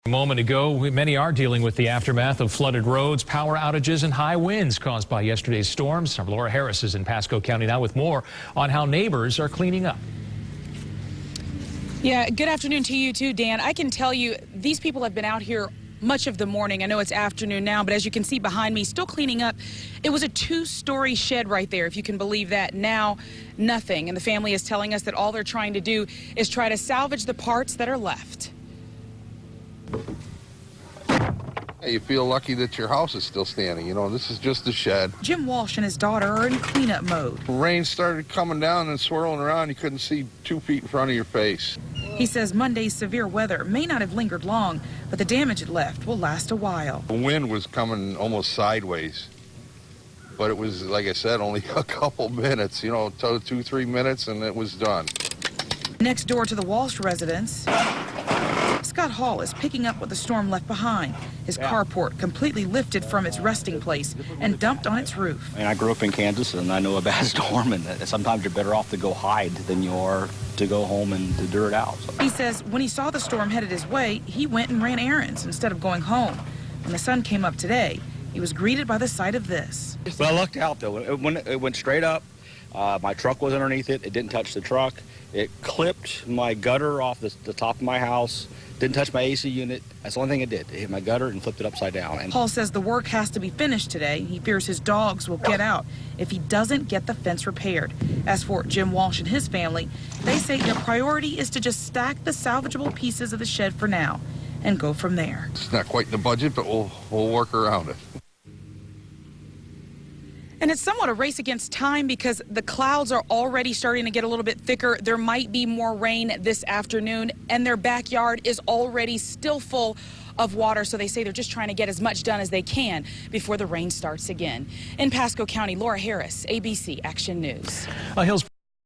A moment ago, many are dealing with the aftermath of flooded roads, power outages, and high winds caused by yesterday's storms. Our Laura Harris is in Pasco County now with more on how neighbors are cleaning up. Yeah, good afternoon to you too, Dan. I can tell you these people have been out here much of the morning. I know it's afternoon now, but as you can see behind me, still cleaning up. It was a two-story shed right there, if you can believe that. Now, nothing. And the family is telling us that all they're trying to do is try to salvage the parts that are left. You feel lucky that your house is still standing. You know, this is just a shed. Jim Walsh and his daughter are in cleanup mode. Rain started coming down and swirling around. You couldn't see 2 feet in front of your face. He says Monday's severe weather may not have lingered long, but the damage it left will last a while. The wind was coming almost sideways, but it was, like I said, only a couple minutes, you know, 2-3 minutes, and it was done. Next door to the Walsh residence, Scott Hall is picking up what the storm left behind. His carport completely lifted from its resting place and dumped on its roof. I grew up in Kansas, and I know a bad storm, and sometimes you're better off to go hide than you are to go home and to dirt out. So. He says when he saw the storm headed his way, he went and ran errands instead of going home. When the sun came up today, he was greeted by the sight of this. Well, I looked out, though. It went straight up. My truck was underneath it. It didn't touch the truck. It clipped my gutter off the top of my house. Didn't touch my AC unit. That's the only thing it did. It hit my gutter and flipped it upside down. And Paul says the work has to be finished today. He fears his dogs will get out if he doesn't get the fence repaired. As for Jim Walsh and his family, they say their priority is to just stack the salvageable pieces of the shed for now and go from there. It's not quite in the budget, but we'll work around it. And it's somewhat a race against time because the clouds are already starting to get a little bit thicker. There might be more rain this afternoon, and their backyard is already still full of water. So they say they're just trying to get as much done as they can before the rain starts again. In Pasco County, Laura Harris, ABC Action News. Hills